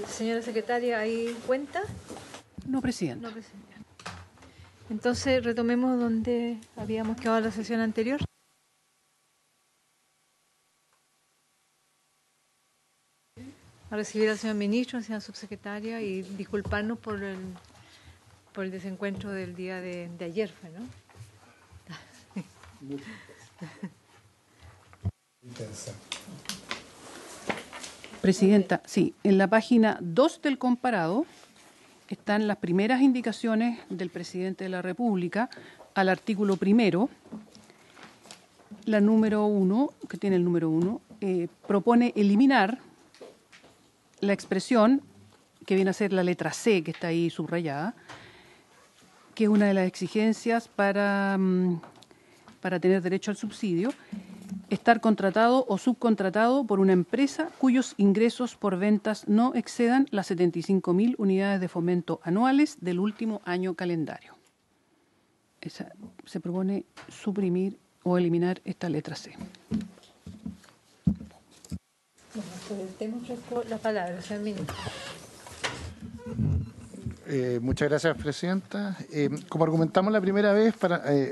Señora secretaria, ¿hay cuenta? No, Presidenta. No, Presidenta. Entonces, retomemos donde habíamos quedado la sesión anterior. A recibir al señor ministro, a la señora subsecretaria, y disculparnos por el desencuentro del día de ayer, ¿no? Presidenta, sí, en la página 2 del comparado están las primeras indicaciones del presidente de la República al artículo primero. La número 1, que tiene el número 1, propone eliminar la expresión que viene a ser la letra C, que está ahí subrayada, que es una de las exigencias para tener derecho al subsidio, estar contratado o subcontratado por una empresa cuyos ingresos por ventas no excedan las 75.000 unidades de fomento anuales del último año calendario. Se propone suprimir o eliminar esta letra C. Bueno, por el tema ofrezco la palabra, señor ministro. Muchas gracias, Presidenta. Como argumentamos la primera vez,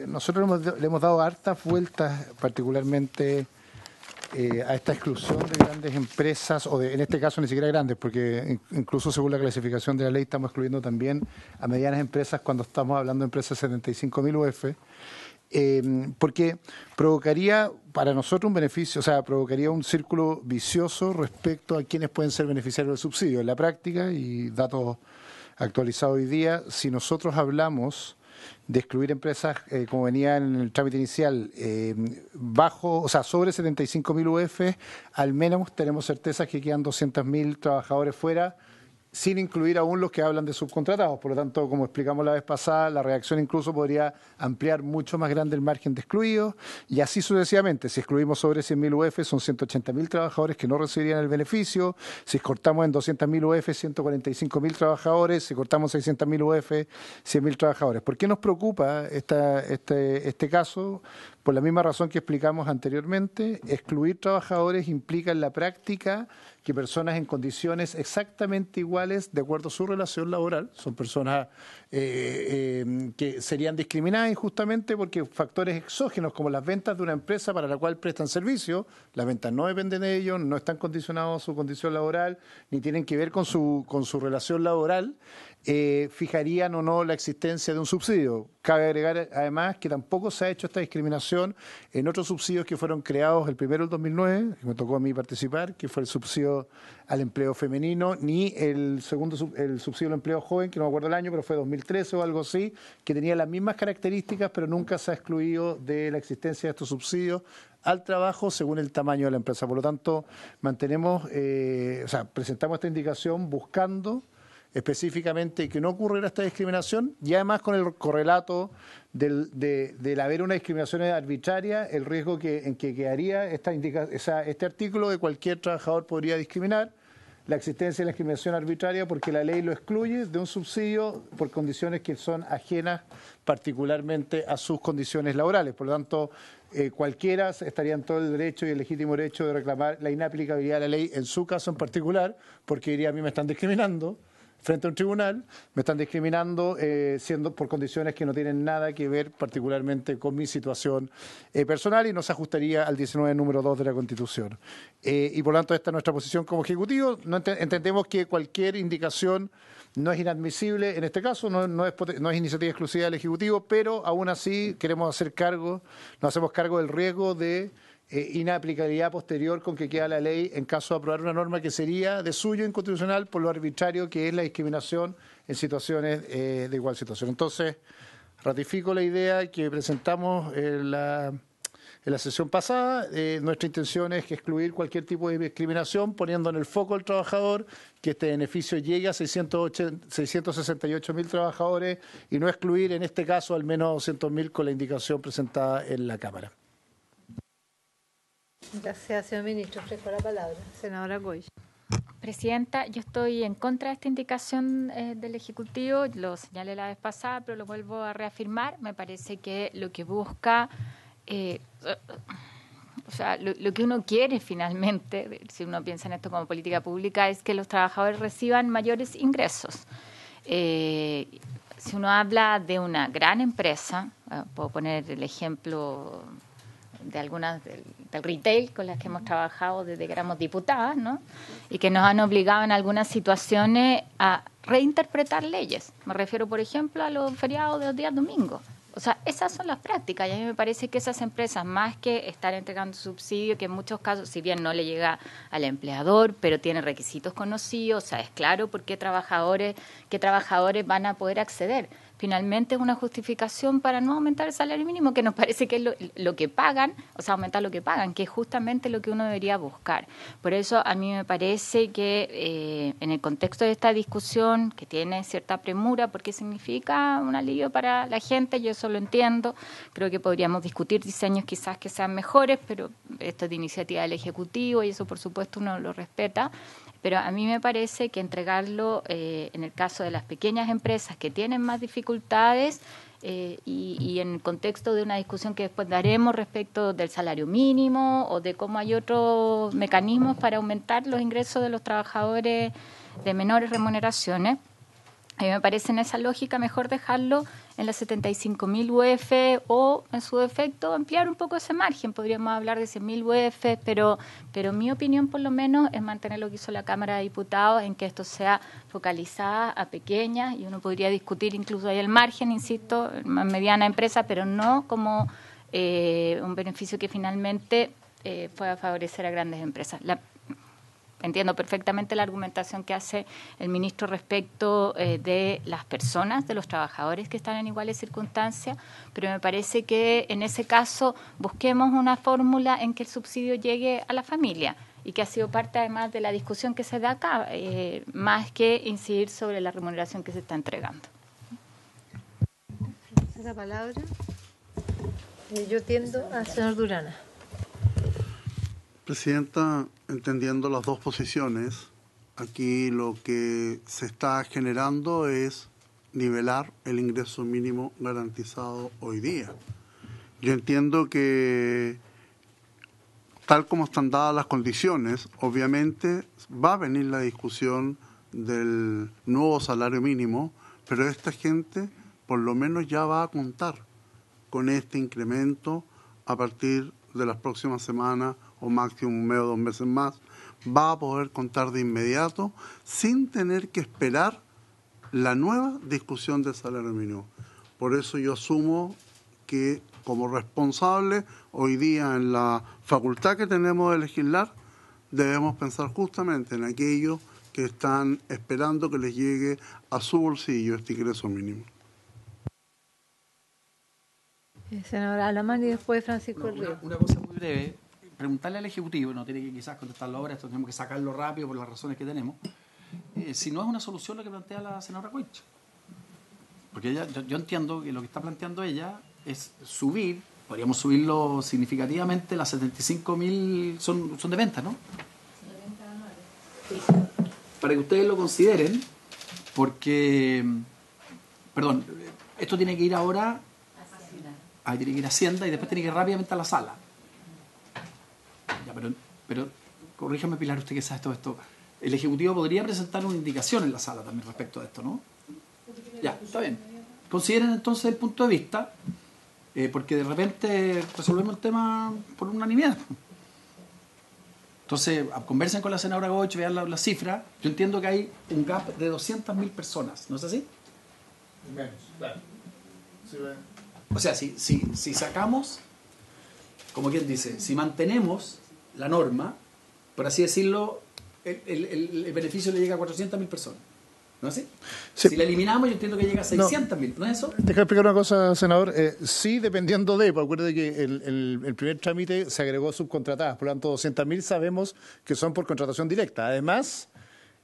nosotros le hemos dado hartas vueltas, particularmente a esta exclusión de grandes empresas, en este caso ni siquiera grandes, porque incluso según la clasificación de la ley estamos excluyendo también a medianas empresas cuando estamos hablando de empresas de 75.000 UF, porque provocaría para nosotros un beneficio, o sea, provocaría un círculo vicioso respecto a quienes pueden ser beneficiarios del subsidio. En la práctica, y datos actualizado hoy día, si nosotros hablamos de excluir empresas, como venía en el trámite inicial, sobre 75.000 UF, al menos tenemos certezas que quedan 200.000 trabajadores fuera, sin incluir aún los que hablan de subcontratados. Por lo tanto, como explicamos la vez pasada, la reacción incluso podría ampliar mucho más grande el margen de excluidos, y así sucesivamente. Si excluimos sobre 100.000 UF, son 180.000 trabajadores que no recibirían el beneficio. Si cortamos en 200.000 UF, 145.000 trabajadores. Si cortamos 600.000 UF, 100.000 trabajadores. ¿Por qué nos preocupa este caso? Por la misma razón que explicamos anteriormente, excluir trabajadores implica en la práctica que personas en condiciones exactamente iguales, de acuerdo a su relación laboral, son personas que serían discriminadas injustamente porque factores exógenos como las ventas de una empresa para la cual prestan servicio, las ventas no dependen de ellos, no están condicionados a su condición laboral, ni tienen que ver con su relación laboral, fijarían o no la existencia de un subsidio. Cabe agregar además que tampoco se ha hecho esta discriminación en otros subsidios que fueron creados, el primero el 2009, que me tocó a mí participar, que fue el subsidio al empleo femenino, ni el segundo, el subsidio al empleo joven, que no me acuerdo el año, pero fue 2013 o algo así, que tenía las mismas características, pero nunca se ha excluido de la existencia de estos subsidios al trabajo según el tamaño de la empresa. Por lo tanto, presentamos esta indicación buscando específicamente que no ocurriera esta discriminación, y además con el correlato del haber una discriminación arbitraria, el riesgo en que quedaría este artículo de cualquier trabajador podría discriminar, la existencia de la discriminación arbitraria porque la ley lo excluye de un subsidio por condiciones que son ajenas particularmente a sus condiciones laborales. Por lo tanto, cualquiera estaría en todo el derecho y el legítimo derecho de reclamar la inaplicabilidad de la ley en su caso en particular, porque diría, a mí me están discriminando frente a un tribunal, me están discriminando siendo por condiciones que no tienen nada que ver particularmente con mi situación personal y no se ajustaría al 19 número 2 de la Constitución. Y por lo tanto esta es nuestra posición como Ejecutivo. Entendemos que cualquier indicación no es inadmisible, en este caso no es iniciativa exclusiva del Ejecutivo, pero aún así nos hacemos cargo del riesgo de inaplicabilidad posterior con que queda la ley en caso de aprobar una norma que sería de suyo inconstitucional por lo arbitrario que es la discriminación en situaciones de igual situación. Entonces, ratifico la idea que presentamos en la sesión pasada. Nuestra intención es excluir cualquier tipo de discriminación, poniendo en el foco al trabajador, que este beneficio llegue a 668.000 trabajadores y no excluir en este caso al menos 200.000 con la indicación presentada en la Cámara. Gracias, señor ministro. Ofrezco la palabra. Senadora Goy. Presidenta, yo estoy en contra de esta indicación del Ejecutivo. Lo señalé la vez pasada, pero lo vuelvo a reafirmar. Me parece que lo que busca O sea, lo que uno quiere finalmente, si uno piensa en esto como política pública, es que los trabajadores reciban mayores ingresos. Si uno habla de una gran empresa, puedo poner el ejemplo de algunas del retail con las que hemos trabajado desde que éramos diputadas, ¿no? Y que nos han obligado en algunas situaciones a reinterpretar leyes. Me refiero, por ejemplo, a los feriados de los días domingos. O sea, esas son las prácticas y a mí me parece que esas empresas, más que estar entregando subsidio, que en muchos casos, si bien no le llega al empleador, pero tiene requisitos conocidos, o sea, es claro por qué trabajadores van a poder acceder. Finalmente es una justificación para no aumentar el salario mínimo, que nos parece que es lo que pagan, o sea, aumentar lo que pagan, que es justamente lo que uno debería buscar. Por eso a mí me parece que en el contexto de esta discusión, que tiene cierta premura, porque significa un alivio para la gente, yo eso lo entiendo, creo que podríamos discutir diseños quizás que sean mejores, pero esto es de iniciativa del Ejecutivo y eso por supuesto uno lo respeta. Pero a mí me parece que entregarlo en el caso de las pequeñas empresas que tienen más dificultades y en el contexto de una discusión que después daremos respecto del salario mínimo o de cómo hay otros mecanismos para aumentar los ingresos de los trabajadores de menores remuneraciones, a mí me parece en esa lógica mejor dejarlo en las 75.000 UF o, en su defecto, ampliar un poco ese margen. Podríamos hablar de 100.000 UF, pero mi opinión, por lo menos, es mantener lo que hizo la Cámara de Diputados, en que esto sea focalizada a pequeñas, y uno podría discutir incluso ahí el margen, insisto, en más mediana empresa, pero no como un beneficio que finalmente pueda favorecer a grandes empresas. Entiendo perfectamente la argumentación que hace el ministro respecto de las personas, de los trabajadores que están en iguales circunstancias, pero me parece que en ese caso busquemos una fórmula en que el subsidio llegue a la familia y que ha sido parte además de la discusión que se da acá, más que incidir sobre la remuneración que se está entregando. La palabra. Yo tiendo al señor Durana. Presidenta, entendiendo las dos posiciones, aquí lo que se está generando es nivelar el ingreso mínimo garantizado hoy día. Yo entiendo que, tal como están dadas las condiciones, obviamente va a venir la discusión del nuevo salario mínimo, pero esta gente por lo menos ya va a contar con este incremento a partir de las próximas semanas o máximo un mes o 2 meses más, va a poder contar de inmediato sin tener que esperar la nueva discusión del salario mínimo. Por eso yo asumo que como responsable hoy día en la facultad que tenemos de legislar debemos pensar justamente en aquellos que están esperando que les llegue a su bolsillo este ingreso mínimo. Senadora Alamán y después Francisco Ríos. Una cosa muy breve. Preguntarle al Ejecutivo, no tiene que quizás contestarlo ahora, esto tenemos que sacarlo rápido por las razones que tenemos, si no es una solución lo que plantea la senadora Coich. Porque ella, yo entiendo que lo que está planteando ella es subir, podríamos subirlo significativamente, las 75.000 son de venta, ¿no? Para que ustedes lo consideren, porque, perdón, esto tiene que ir ahora, tiene que ir a Hacienda y después tiene que ir rápidamente a la sala. Ya, pero corríjame, Pilar, usted que sabe todo esto. El Ejecutivo podría presentar una indicación en la sala también respecto a esto, ¿no? Ya, está bien. Consideren entonces el punto de vista, porque de repente resolvemos el tema por unanimidad. Entonces, conversen con la senadora Goich, vean la cifra. Yo entiendo que hay un gap de 200.000 personas, ¿no es así? Menos, claro. Sí, o sea, si sacamos, como quien dice, si mantenemos la norma, por así decirlo, el beneficio le llega a 400.000 personas. ¿No es así? Sí. Si la eliminamos, yo entiendo que llega a 600.000, ¿no es eso? Déjame explicar una cosa, senador. Sí, dependiendo de, pues acuérdate que el primer trámite se agregó subcontratadas, por lo tanto 200.000 sabemos que son por contratación directa. Además,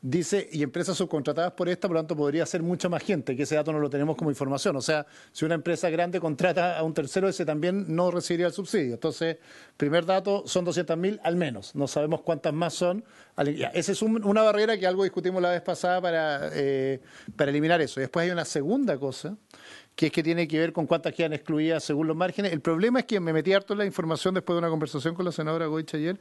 dice, y empresas subcontratadas por esta, por lo tanto podría ser mucha más gente, que ese dato no lo tenemos como información. O sea, si una empresa grande contrata a un tercero, ese también no recibiría el subsidio. Entonces, primer dato, son 200.000 al menos. No sabemos cuántas más son. Esa es una barrera que algo discutimos la vez pasada para eliminar eso. Y después hay una segunda cosa, que es que tiene que ver con cuántas quedan excluidas según los márgenes. El problema es que me metí harto en la información después de una conversación con la senadora Goich ayer,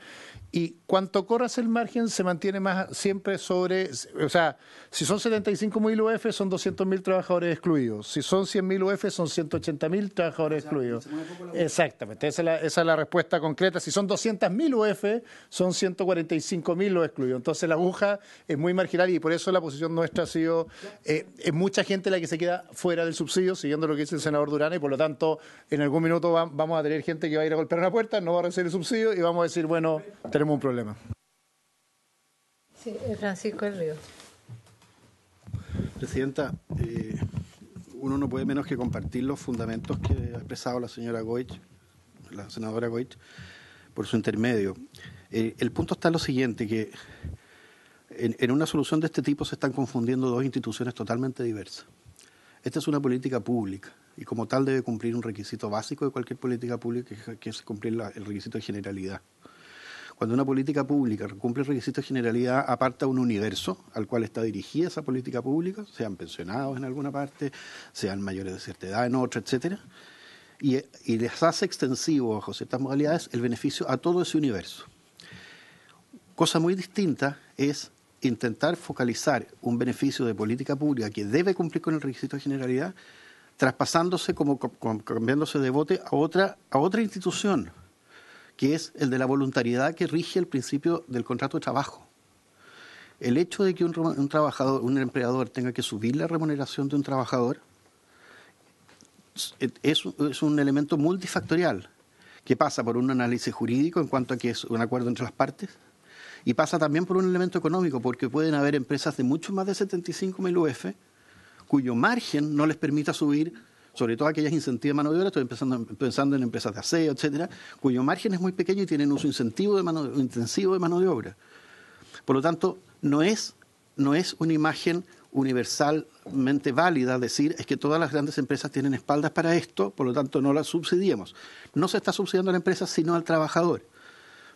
y cuanto corras el margen se mantiene más siempre sobre, o sea, si son 75.000 UF son 200.000 trabajadores excluidos, si son 100.000 UF son 180.000 trabajadores excluidos. Exactamente, esa es la respuesta concreta. Si son 200.000 UF son 145.000 los excluidos. Entonces la aguja es muy marginal y por eso la posición nuestra ha sido, es mucha gente la que se queda fuera del subsidio, siguiendo lo que dice el senador Durán, y por lo tanto en algún minuto vamos a tener gente que va a ir a golpear una puerta, no va a recibir el subsidio y vamos a decir, bueno, tenemos un problema. Sí, Francisco del Río. Presidenta, uno no puede menos que compartir los fundamentos que ha expresado la señora Goich, la senadora Goich, por su intermedio. El punto está en lo siguiente, que en una solución de este tipo se están confundiendo dos instituciones totalmente diversas. Esta es una política pública y como tal debe cumplir un requisito básico de cualquier política pública, que es cumplir el requisito de generalidad. Cuando una política pública cumple el requisito de generalidad, aparta un universo al cual está dirigida esa política pública, sean pensionados en alguna parte, sean mayores de cierta edad en otra, etcétera, y les hace extensivo bajo ciertas modalidades el beneficio a todo ese universo. Cosa muy distinta es intentar focalizar un beneficio de política pública que debe cumplir con el requisito de generalidad, traspasándose, cambiándose de bote a otra institución, que es el de la voluntariedad que rige el principio del contrato de trabajo. El hecho de que un trabajador, un empleador tenga que subir la remuneración de un trabajador es un elemento multifactorial que pasa por un análisis jurídico en cuanto a que es un acuerdo entre las partes, y pasa también por un elemento económico, porque pueden haber empresas de mucho más de 75.000 UF cuyo margen no les permita subir, sobre todo aquellas incentivos de mano de obra, estoy pensando en empresas de aseo, etcétera, cuyo margen es muy pequeño y tienen uso intensivo de mano de obra. Por lo tanto, no es una imagen universalmente válida decir es que todas las grandes empresas tienen espaldas para esto, por lo tanto no las subsidiemos. No se está subsidiando a la empresa, sino al trabajador.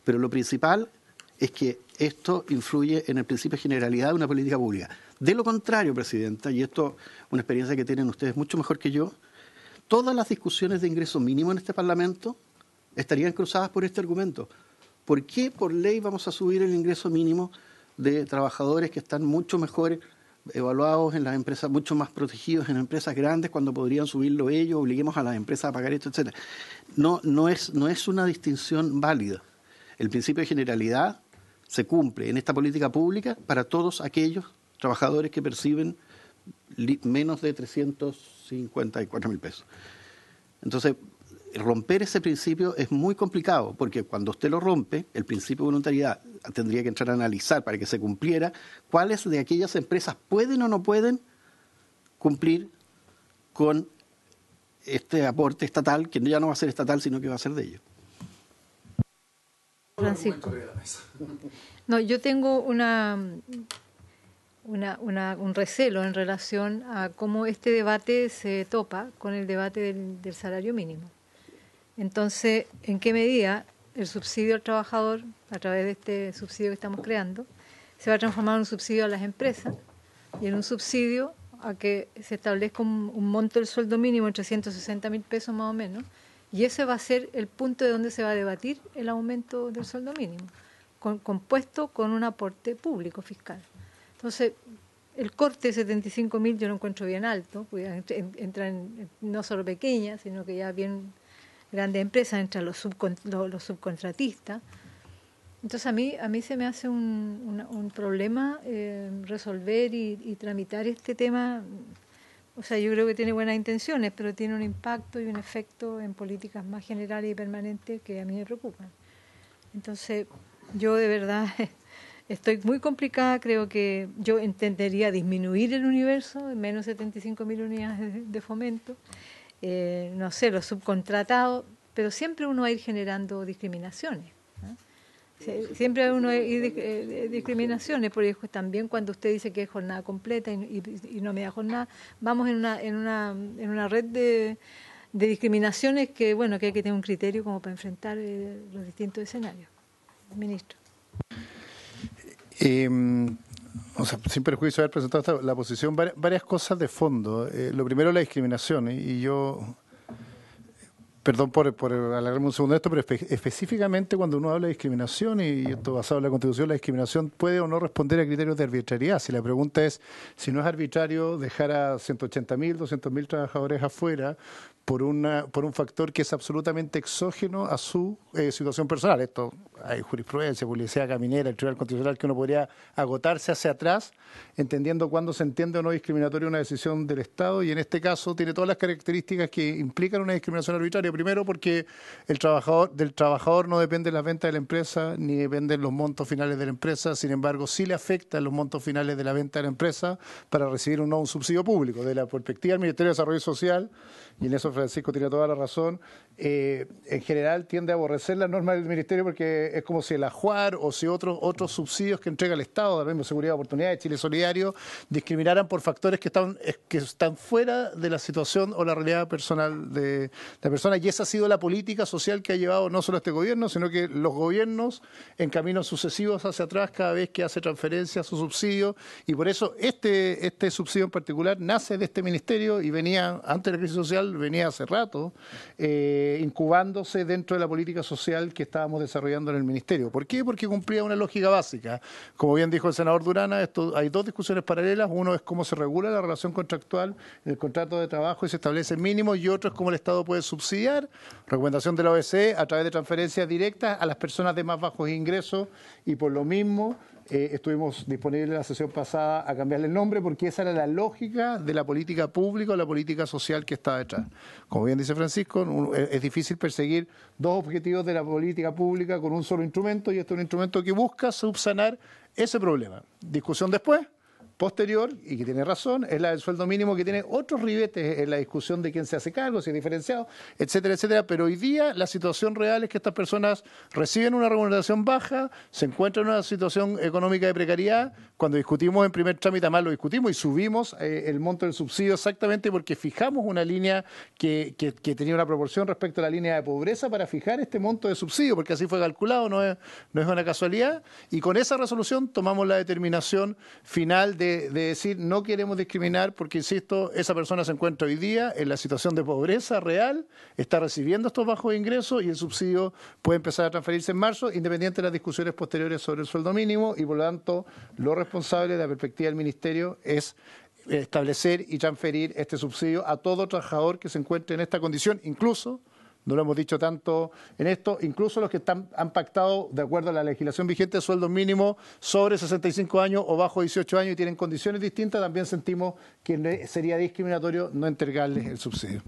Pero lo principal es que esto influye en el principio de generalidad de una política pública. De lo contrario, Presidenta, y esto es una experiencia que tienen ustedes mucho mejor que yo, todas las discusiones de ingreso mínimo en este Parlamento estarían cruzadas por este argumento. ¿Por qué por ley vamos a subir el ingreso mínimo de trabajadores que están mucho mejor evaluados en las empresas, mucho más protegidos en empresas grandes, cuando podrían subirlo ellos, obliguemos a las empresas a pagar esto, etcétera? No es una distinción válida. El principio de generalidad se cumple en esta política pública para todos aquellos trabajadores que perciben menos de 354.000 pesos. Entonces, romper ese principio es muy complicado, porque cuando usted lo rompe, el principio de voluntariedad tendría que entrar a analizar para que se cumpliera cuáles de aquellas empresas pueden o no pueden cumplir con este aporte estatal, que ya no va a ser estatal, sino que va a ser de ellos. Francisco. No, yo tengo un recelo en relación a cómo este debate se topa con el debate del salario mínimo. Entonces, ¿en qué medida el subsidio al trabajador, a través de este subsidio que estamos creando, se va a transformar en un subsidio a las empresas y en un subsidio a que se establezca un monto del sueldo mínimo entre 160.000 pesos más o menos? Y ese va a ser el punto de donde se va a debatir el aumento del sueldo mínimo, compuesto con un aporte público fiscal. Entonces, el corte de 75.000 yo lo encuentro bien alto, porque entran no solo pequeñas, sino que ya bien grandes empresas, entran los subcontratistas. Entonces, a mí se me hace un problema resolver y tramitar este tema. O sea, yo creo que tiene buenas intenciones, pero tiene un impacto y un efecto en políticas más generales y permanentes que a mí me preocupan. Entonces, yo de verdad estoy muy complicada. Creo que yo entendería disminuir el universo, menos 75.000 unidades de fomento, no sé, los subcontratados, pero siempre uno va a ir generando discriminaciones. Siempre uno hay discriminaciones, porque también cuando usted dice que es jornada completa y no media jornada, vamos en una red de discriminaciones que bueno, que hay que tener un criterio como para enfrentar los distintos escenarios. Ministro. O sea, sin perjuicio de haber presentado la posición, varias cosas de fondo. Lo primero, la discriminación. Y yo, perdón por alargarme un segundo de esto, pero específicamente cuando uno habla de discriminación, y esto basado en la Constitución, la discriminación puede o no responder a criterios de arbitrariedad. Si la pregunta es, si no es arbitrario dejar a 180.000, 200.000 trabajadores afuera por un factor que es absolutamente exógeno a su situación personal. Esto hay jurisprudencia, publicidad caminera, el Tribunal Constitucional, que uno podría agotarse hacia atrás, entendiendo cuándo se entiende o no discriminatoria una decisión del Estado, y en este caso tiene todas las características que implican una discriminación arbitraria. Primero, porque del trabajador no dependen las ventas de la empresa, ni dependen los montos finales de la empresa. Sin embargo, sí le afectan los montos finales de la venta de la empresa para recibir un subsidio público. De la perspectiva del Ministerio de Desarrollo Social, y en eso Francisco tiene toda la razón, en general tiende a aborrecer las normas del Ministerio, porque es como si el ajuar o si otros subsidios que entrega el Estado, la misma Seguridad de Oportunidades, Chile Solidario, discriminaran por factores que están fuera de la situación o la realidad personal de la persona. Y esa ha sido la política social que ha llevado no solo este gobierno, sino que los gobiernos en caminos sucesivos hacia atrás cada vez que hace transferencia a su subsidio. Y por eso este subsidio en particular nace de este Ministerio y venía, antes de la crisis social, venía hace rato, incubándose dentro de la política social que estábamos desarrollando en el Ministerio. ¿Por qué? Porque cumplía una lógica básica. Como bien dijo el senador Durana, hay dos discusiones paralelas. Uno es cómo se regula la relación contractual en el contrato de trabajo y se establece mínimos, y otro es cómo el Estado puede subsidiar, recomendación de la OCDE, a través de transferencias directas a las personas de más bajos ingresos, y por lo mismo estuvimos disponibles en la sesión pasada a cambiarle el nombre, porque esa era la lógica de la política pública o la política social que estaba detrás. Como bien dice Francisco, es difícil perseguir dos objetivos de la política pública con un solo instrumento, y este es un instrumento que busca subsanar ese problema. Discusión después, posterior, y que tiene razón, es la del sueldo mínimo, que tiene otros ribetes en la discusión de quién se hace cargo, si es diferenciado, etcétera, etcétera. Pero hoy día la situación real es que estas personas reciben una remuneración baja, se encuentran en una situación económica de precariedad. Cuando discutimos en primer trámite, además lo discutimos y subimos el monto del subsidio exactamente porque fijamos una línea que tenía una proporción respecto a la línea de pobreza para fijar este monto de subsidio, porque así fue calculado, no es una casualidad. Y con esa resolución tomamos la determinación final de decir no queremos discriminar, porque, insisto, esa persona se encuentra hoy día en la situación de pobreza real, está recibiendo estos bajos ingresos, y el subsidio puede empezar a transferirse en marzo, independiente de las discusiones posteriores sobre el sueldo mínimo, y por lo tanto lo responsable de la perspectiva del Ministerio es establecer y transferir este subsidio a todo trabajador que se encuentre en esta condición, incluso, no lo hemos dicho tanto en esto, incluso los que han pactado, de acuerdo a la legislación vigente, sueldos mínimos sobre 65 años o bajo 18 años y tienen condiciones distintas, también sentimos que sería discriminatorio no entregarles el subsidio.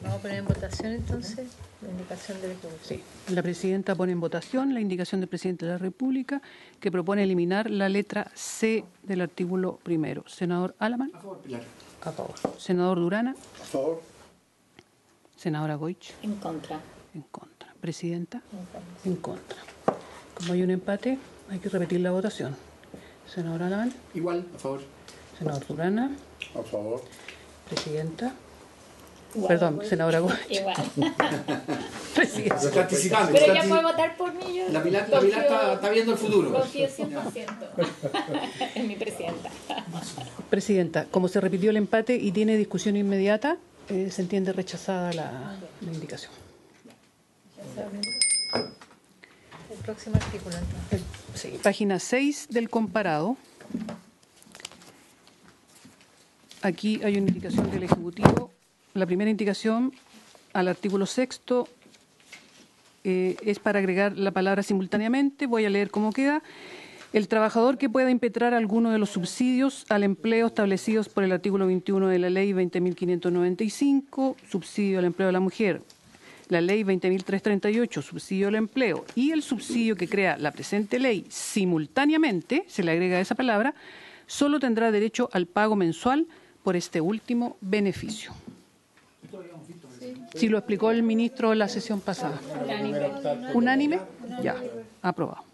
Vamos a poner en votación entonces la indicación del Ejecutivo. Sí. La presidenta pone en votación la indicación del presidente de la República, que propone eliminar la letra C del artículo 1. Senador Alaman. A favor, Pilar. A favor. Senador Durana. A favor. Senadora Goich. En contra. En contra. Presidenta. En contra. Como hay un empate, hay que repetir la votación. Senador Alaman. Igual, a favor. Senador Durana. A favor. Presidenta. Igual, Perdón, senadora Goich. Igual. Presidenta. Se está anticipando. Pero ella puede votar por mí. Yo La Pilar confío- está viendo el futuro. Confío 100% en mi presidenta. Presidenta, como se repitió el empate y tiene discusión inmediata, se entiende rechazada la indicación. El próximo artículo entonces. Sí, página 6 del comparado. Aquí hay una indicación del Ejecutivo. La primera indicación al artículo 6 es para agregar la palabra simultáneamente. Voy a leer cómo queda. El trabajador que pueda impetrar alguno de los subsidios al empleo establecidos por el artículo 21 de la Ley 20.595, subsidio al empleo de la mujer, la Ley 20.338, subsidio al empleo, y el subsidio que crea la presente ley simultáneamente, se le agrega esa palabra, solo tendrá derecho al pago mensual por este último beneficio. Sí, lo explicó el ministro en la sesión pasada. ¿Unánime? Ya, aprobado.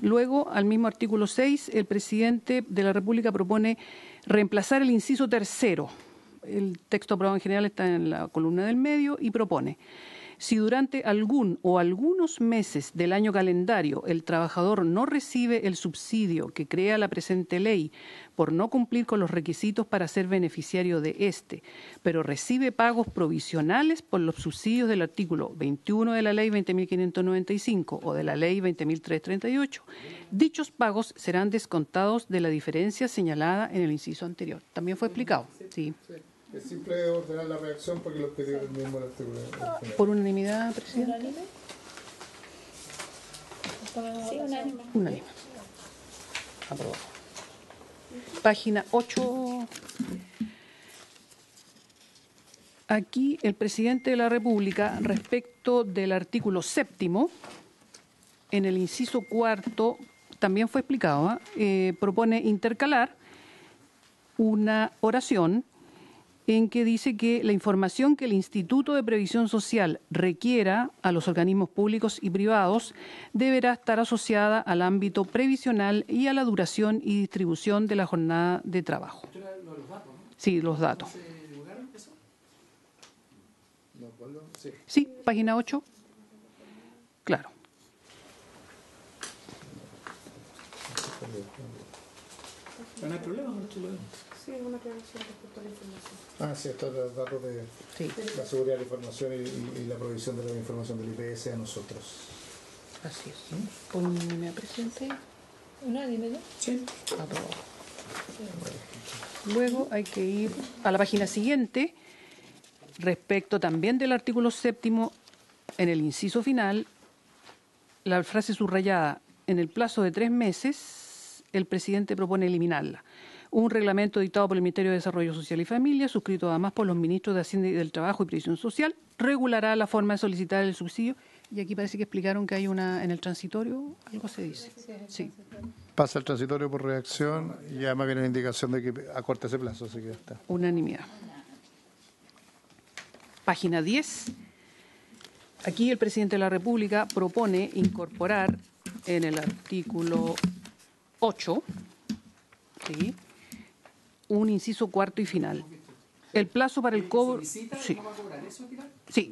Luego, al mismo artículo 6, el presidente de la República propone reemplazar el inciso tercero. El texto aprobado en general está en la columna del medio y propone: Si durante algún o algunos meses del año calendario el trabajador no recibe el subsidio que crea la presente ley por no cumplir con los requisitos para ser beneficiario de este, pero recibe pagos provisionales por los subsidios del artículo 21 de la ley 20.595 o de la ley 20.338, dichos pagos serán descontados de la diferencia señalada en el inciso anterior. También fue explicado. Sí. Es simple ordenar la reacción porque lo pidió el mismo artículo. ¿Por unanimidad, presidente? Sí, unánime. Unánime. Aprobado. Página 8. Aquí el presidente de la República, respecto del artículo 7º, en el inciso 4, también fue explicado, propone intercalar una oración en que dice que la información que el Instituto de Previsión Social requiera a los organismos públicos y privados deberá estar asociada al ámbito previsional y a la duración y distribución de la jornada de trabajo. Sí, los datos. Sí, página 8. Claro. No hay problema con esto. Sí, una aclaración respecto a la información. Ah, sí, estos son los datos de la seguridad de la información y la provisión de la información del IPS a nosotros. Así es. ¿Por unanimidad, presidente? Unánime, ¿no? Sí. Aprobado. Luego hay que ir a la página siguiente, respecto también del artículo 7º, en el inciso final, la frase subrayada, en el plazo de 3 meses, el presidente propone eliminarla. Un reglamento dictado por el Ministerio de Desarrollo Social y Familia, suscrito además por los ministros de Hacienda y del Trabajo y Previsión Social, regulará la forma de solicitar el subsidio. Y aquí parece que explicaron que hay una en el transitorio, algo se dice. Sí. Pasa el transitorio por reacción y además viene la indicación de que acorta ese plazo, así que ya está. Unanimidad. Página 10. Aquí el presidente de la República propone incorporar en el artículo 8, ¿sí?, un inciso cuarto y final. El plazo para el cobro, sí,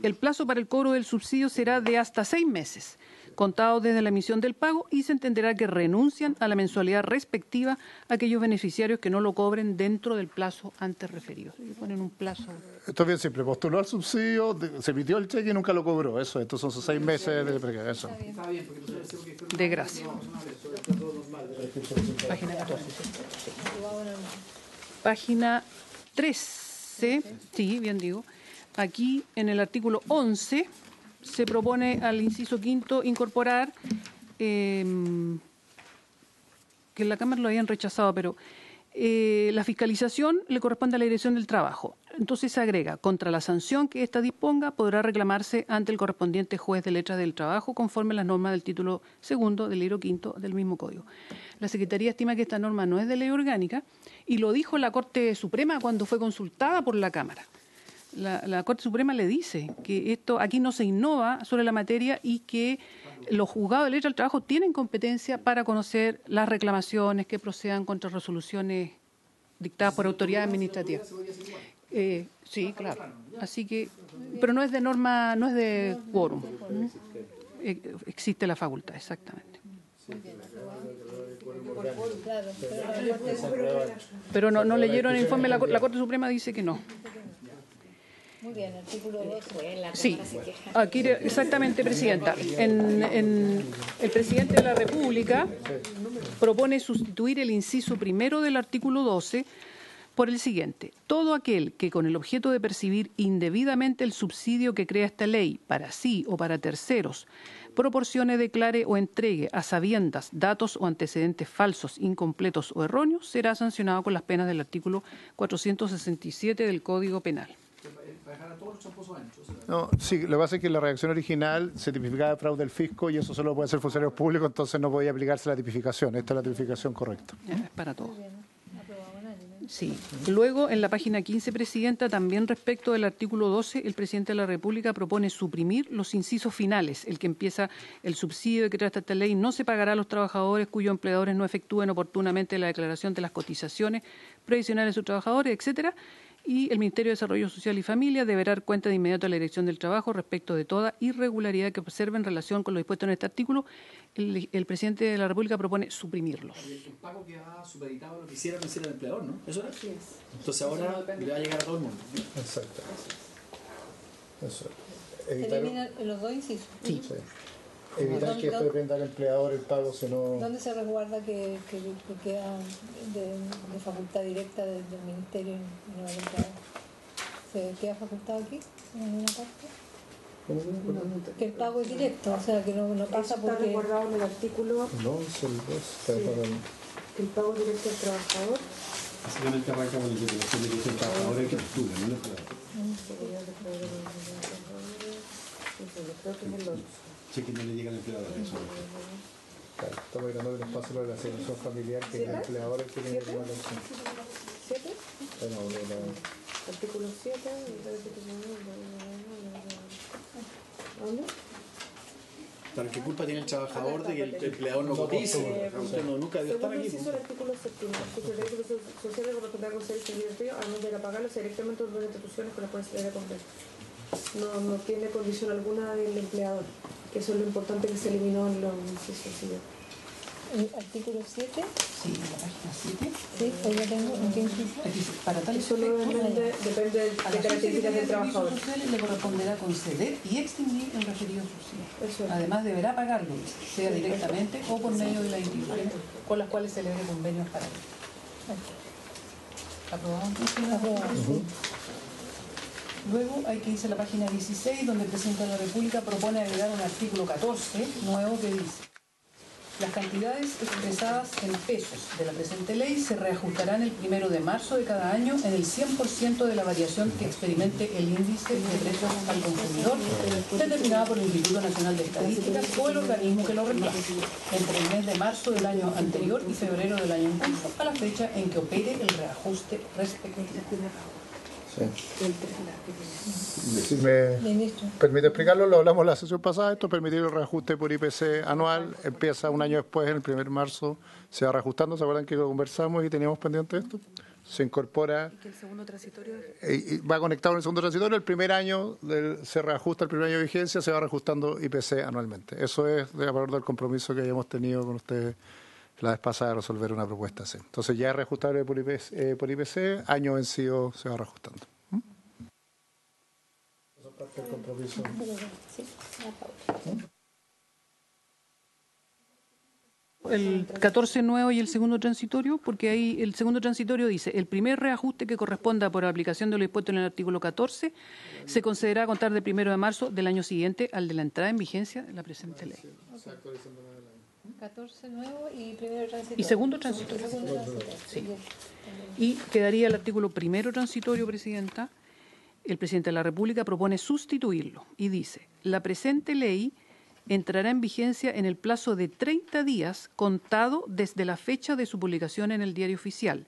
el plazo para el cobro del subsidio será de hasta 6 meses, contado desde la emisión del pago, y se entenderá que renuncian a la mensualidad respectiva aquellos beneficiarios que no lo cobren dentro del plazo antes referido. Y ponen un plazo. Esto es bien simple. Postuló al subsidio, se emitió el cheque y nunca lo cobró. Eso, estos son sus 6 meses de eso. De gracia. Página 14. Página 13, sí, bien digo. Aquí en el artículo 11 se propone al inciso quinto incorporar, que en la Cámara lo habían rechazado, pero la fiscalización le corresponde a la Dirección del Trabajo. Entonces se agrega, contra la sanción que ésta disponga, podrá reclamarse ante el correspondiente juez de letras del trabajo conforme a las normas del título segundo del libro quinto del mismo código. La Secretaría estima que esta norma no es de ley orgánica y lo dijo la Corte Suprema cuando fue consultada por la Cámara. La Corte Suprema le dice que esto aquí no se innova sobre la materia y que los juzgados de letras del trabajo tienen competencia para conocer las reclamaciones que procedan contra resoluciones dictadas por autoridades administrativas. Sí, claro. Así que, pero no es de norma, no es de quórum. Existe la facultad, exactamente. Pero no leyeron el informe, la Corte Suprema dice que no. Muy bien, artículo 12. Sí, aquí exactamente, Presidenta. El presidente de la República propone sustituir el inciso primero del artículo 12 por el siguiente. Todo aquel que con el objeto de percibir indebidamente el subsidio que crea esta ley para sí o para terceros proporcione, declare o entregue a sabiendas datos o antecedentes falsos, incompletos o erróneos, será sancionado con las penas del artículo 467 del Código Penal. No, sí, lo que pasa es que la redacción original se tipificaba de fraude del fisco y eso solo puede ser funcionarios públicos, entonces no podía aplicarse la tipificación. Esta es la tipificación correcta. Es para todos. Sí. Luego, en la página 15, Presidenta, también respecto del artículo 12, el presidente de la República propone suprimir los incisos finales, el que empieza: el subsidio que trata esta ley no se pagará a los trabajadores cuyos empleadores no efectúen oportunamente la declaración de las cotizaciones previsionales de sus trabajadores, etcétera. Y el Ministerio de Desarrollo Social y Familia deberá dar cuenta de inmediato a la Dirección del Trabajo respecto de toda irregularidad que observe en relación con lo dispuesto en este artículo. El presidente de la República propone suprimirlos. El pago que ha supeditado lo que hiciera el empleador, ¿no? ¿Eso era? Entonces ahora le va a llegar a todo el mundo. Exacto. Eso. Eliminan los dos incisos. Sí. Evitar que esto dependa del empleador el pago, sino... ¿Dónde se resguarda que queda de facultad directa del Ministerio y no del empleador? ¿Se queda facultado aquí, en alguna parte? Que el pago es directo, o sea, que no pasa Está porque... resguardado en el artículo No, es el 2. que el pago directo al trabajador. Básicamente arranca con la titulación de que es el trabajador el que postula, no el empleador. Creo que es el 8. Cheque no le llega al empleador. Eso. Claro, estamos mirando el espacio de la asignación familiar, que el empleador es el que tiene que tomar la acción. ¿7? Bueno, Artículo 7. ¿Dónde? ¿Para qué culpa tiene el trabajador de que el empleador no cotice? Nunca debió estar Segundo aquí. inciso del artículo 7. Los derechos sociales corresponde conceder el servicio, además de pagarlos directamente a otras instituciones con las cuales se debe convenir. No tiene condición alguna del empleador, que eso es lo importante que se eliminó en los incisos. ¿El artículo 7? Sí, en la página 7. Sí, ahí lo tengo. ¿En qué inciso? Aquí dice, para tal Eso depende de a la características del trabajador. Servicios Sociales le corresponderá conceder y extinguir el referido subsidio. Eso es. Además, deberá pagarlo, sea directamente o por medio de las instituciones con las cuales celebre convenios para ello. ¿Aprobado? Aprobado, sí. Luego hay que irse a la página 16, donde el presidente de la República propone agregar un artículo 14 nuevo que dice: las cantidades expresadas en pesos de la presente ley se reajustarán el 1 de marzo de cada año en el 100% de la variación que experimente el índice de precios al consumidor determinada por el Instituto Nacional de Estadísticas o el organismo que lo reemplace entre el mes de marzo del año anterior y febrero del año en curso a la fecha en que opere el reajuste respectivo. Si me permite explicarlo, lo hablamos la sesión pasada, esto permitir el reajuste por IPC anual, empieza un año después, en el 1 de marzo, se va reajustando, ¿se acuerdan que lo conversamos y teníamos pendiente esto? Se incorpora, Que el segundo transitorio y va conectado en el segundo transitorio, el primer año se reajusta, el primer año de vigencia, se va reajustando IPC anualmente. Eso es de acuerdo al compromiso que habíamos tenido con ustedes la vez pasada de resolver una propuesta así. Entonces ya es reajustable por IPC, año vencido se va reajustando. Eso es parte del compromiso. El 14 nuevo y el segundo transitorio, porque ahí el segundo transitorio dice: el primer reajuste que corresponda por aplicación de lo dispuesto en el artículo 14 se concederá a contar del 1 de marzo del año siguiente al de la entrada en vigencia de la presente ley. 14 nuevo y primero transitorio. Y segundo transitorio. Sí. Y quedaría el artículo primero transitorio, Presidenta. El Presidente de la República propone sustituirlo y dice: la presente ley entrará en vigencia en el plazo de 30 días contado desde la fecha de su publicación en el Diario Oficial.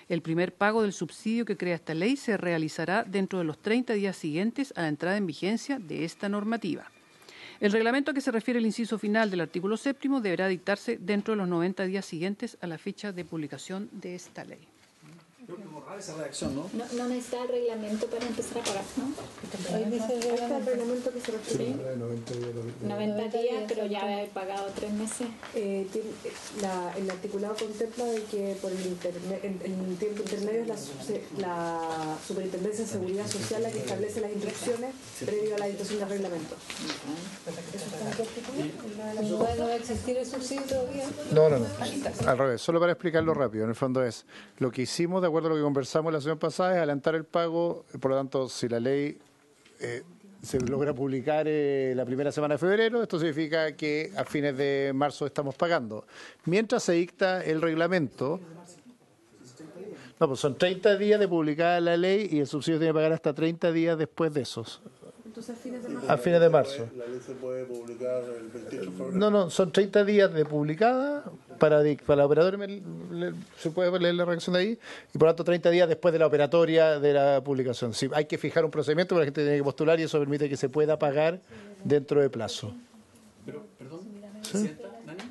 El primer pago del subsidio que crea esta ley se realizará dentro de los 30 días siguientes a la entrada en vigencia de esta normativa. El reglamento a que se refiere el inciso final del artículo 7 deberá dictarse dentro de los 90 días siguientes a la fecha de publicación de esta ley. Creo que borrar esa redacción, ¿no? No necesita el reglamento para empezar a pagar, ¿no? Ahí dice el Ahí está el reglamento. reglamento que se refiere. 90 días, pero ya haber pagado 3 meses. El articulado contempla de que por el tiempo intermedio es la Superintendencia de Seguridad Social la que establece las instrucciones previo a la dictación del reglamento. ¿No va a existir el subsidio todavía? No. Al revés, solo para explicarlo rápido. En el fondo es lo que hicimos, de acuerdo a lo que conversamos la semana pasada, es adelantar el pago. Por lo tanto, si la ley se logra publicar la primera semana de febrero, esto significa que a fines de marzo estamos pagando. Mientras se dicta el reglamento, no, pues son 30 días de publicada la ley y el subsidio tiene que pagar hasta 30 días después de esos. Entonces, a A fines de marzo. La ley se puede publicar el 28 de febrero. No, son 30 días de publicada para la operatoria, se puede leer la reacción de ahí, y por lo tanto 30 días después de la operatoria de la publicación. Sí, hay que fijar un procedimiento porque la gente tiene que postular y eso permite que se pueda pagar dentro de plazo. Pero, perdón, Presidenta, Nani,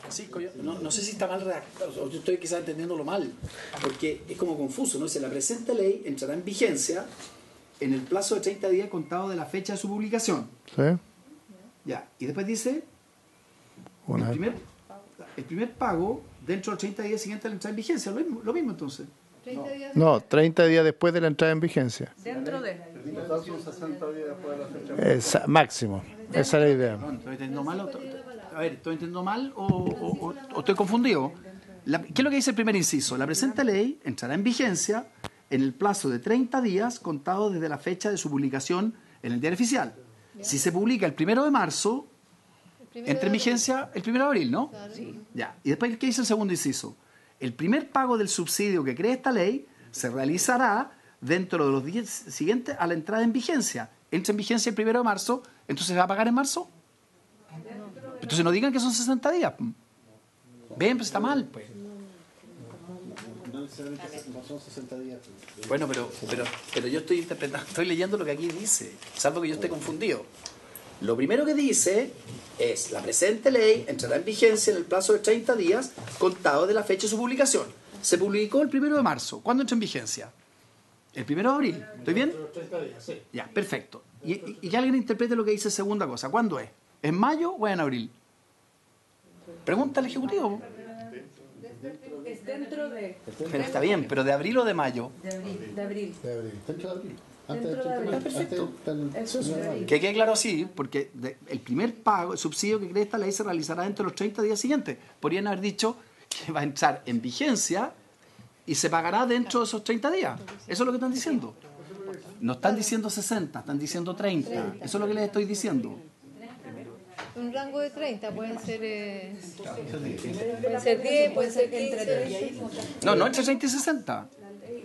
Francisco, no sé si está mal redactado, o yo estoy quizás entendiéndolo mal, porque es como confuso, ¿no? Dice, la presente ley entrará en vigencia en el plazo de 30 días contado de la fecha de su publicación. ¿Sí? Ya, y después dice, el primer pago dentro de los 30 días siguientes a la entrada en vigencia, lo mismo entonces. 30 días No, 30 días después de la entrada en vigencia. dentro de. Máximo. Esa es la idea. Perdón, ¿estoy entendiendo mal? A ver, ¿estoy entendiendo mal o estoy confundido? ¿Qué es lo que dice el primer inciso? La presente ley entrará en vigencia en el plazo de 30 días contado desde la fecha de su publicación en el diario oficial. Si se publica el 1 de marzo, entra en vigencia el 1 de abril, ¿no? Sí. Ya. Y después, ¿qué dice el segundo inciso? El primer pago del subsidio que crea esta ley se realizará dentro de los días siguientes a la entrada en vigencia. Entra en vigencia el 1 de marzo, entonces ¿se va a pagar en marzo? Entonces no digan que son 60 días. Ven, pues está mal, pues. No necesariamente no son 60 días. Bueno, pero yo estoy interpretando, estoy leyendo lo que aquí dice, salvo que yo esté confundido. Lo primero que dice es, la presente ley entrará en vigencia en el plazo de 30 días contado de la fecha de su publicación. Se publicó el 1 de marzo. ¿Cuándo entra en vigencia? El 1 de abril. ¿Estoy bien? 30 días, sí. Ya, perfecto. Y que alguien interprete lo que dice segunda cosa. ¿Cuándo es? ¿En mayo o en abril? Pregunta al Ejecutivo. Es dentro de. Pero está bien, pero ¿de abril o de mayo? De abril. Dentro de abril. Dentro de abril. Perfecto. Eso es de abril. Que quede claro así, porque el primer pago, el subsidio que crea esta ley se realizará dentro de los 30 días siguientes. Podrían haber dicho que va a entrar en vigencia y se pagará dentro de esos 30 días. Eso es lo que están diciendo. No están diciendo 60, están diciendo 30. Eso es lo que les estoy diciendo. Un rango de 30, pueden ser 10, pueden ser 15. No, entre 30 y 60.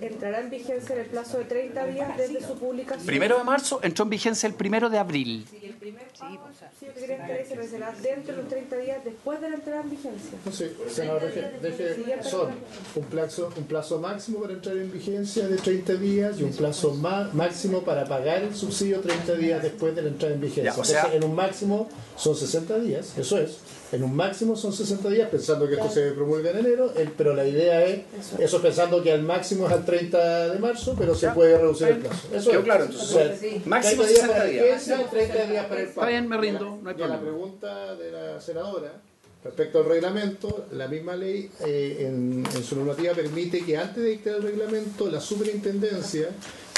Entrará en vigencia en el plazo de 30 días desde su publicación. 1 de marzo entró en vigencia el 1 de abril. Sí, yo quería que la ley se realizará dentro de los 30 días después de la entrada en vigencia. No sé, senador, son un plazo máximo para entrar en vigencia de 30 días y un plazo máximo para pagar el subsidio 30 días después de la entrada en vigencia. Ya, o sea, en un máximo son 60 días, eso es. En un máximo son 60 días, pensando que esto se promulga en enero, pero la idea es, eso pensando que al máximo es al 30 de marzo, pero se puede reducir el plazo. Eso quedó es. claro, entonces. Máximo 60 días. 30 días para el pago. Está bien, me rindo, no hay Y a la problema. pregunta de la senadora, respecto al reglamento, la misma ley en su normativa permite que antes de dictar el reglamento, la superintendencia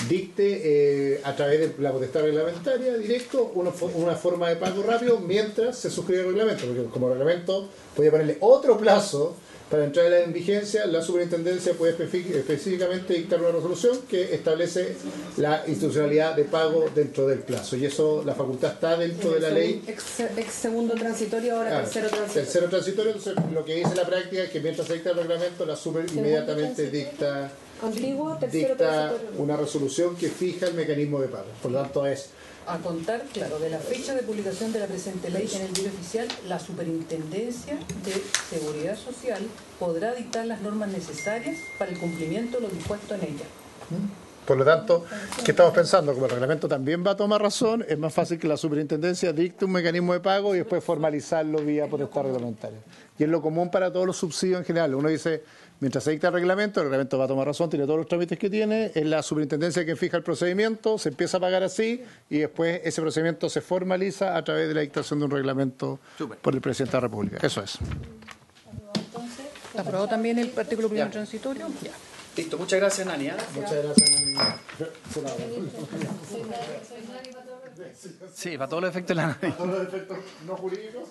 dicte a través de la potestad reglamentaria directo una forma de pago rápido mientras se suscribe el reglamento, porque como reglamento podía ponerle otro plazo para entrar en vigencia, la superintendencia puede específicamente dictar una resolución que establece la institucionalidad de pago dentro del plazo, y eso, la facultad está dentro de la ley. Ex segundo transitorio, ahora tercero transitorio. Tercero transitorio, entonces lo que dice la práctica es que mientras se dicta el reglamento, la super inmediatamente dicta Antiguo, tercero transitorio. una resolución que fija el mecanismo de pago. Por lo tanto, es A contar, claro, de la fecha de publicación de la presente ley en el diario oficial, la Superintendencia de Seguridad Social podrá dictar las normas necesarias para el cumplimiento de lo dispuesto en ella. Por lo tanto, ¿qué estamos pensando? Como el reglamento también va a tomar razón, es más fácil que la superintendencia dicte un mecanismo de pago y después formalizarlo vía potestad reglamentaria. Y es lo común para todos los subsidios en general. Uno dice, mientras se dicta el reglamento va a tomar razón, tiene todos los trámites que tiene, es la superintendencia quien fija el procedimiento, se empieza a pagar así y después ese procedimiento se formaliza a través de la dictación de un reglamento por el presidente de la República. Eso es. ¿Aprobado también el artículo primero transitorio? Ya. Listo, muchas gracias, Nani. Muchas gracias, Nani. Sí, para todos los efectos de la Nani. Para todos los efectos no jurídicos.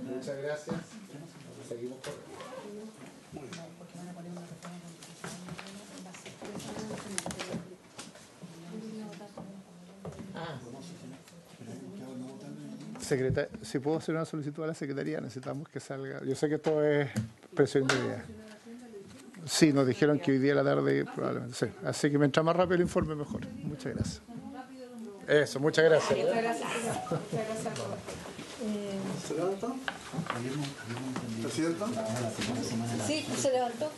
Muchas gracias. Seguimos por... Secretaria, si puedo hacer una solicitud a la Secretaría, necesitamos que salga. Yo sé que esto es presión de día. Sí, nos dijeron que hoy día a la tarde probablemente. Sí. Así que mientras más rápido el informe, mejor. Muchas gracias. Eso, muchas gracias. Muchas gracias. Muchas gracias. ¿Se levantó? ¿Presidenta? Sí, se levantó.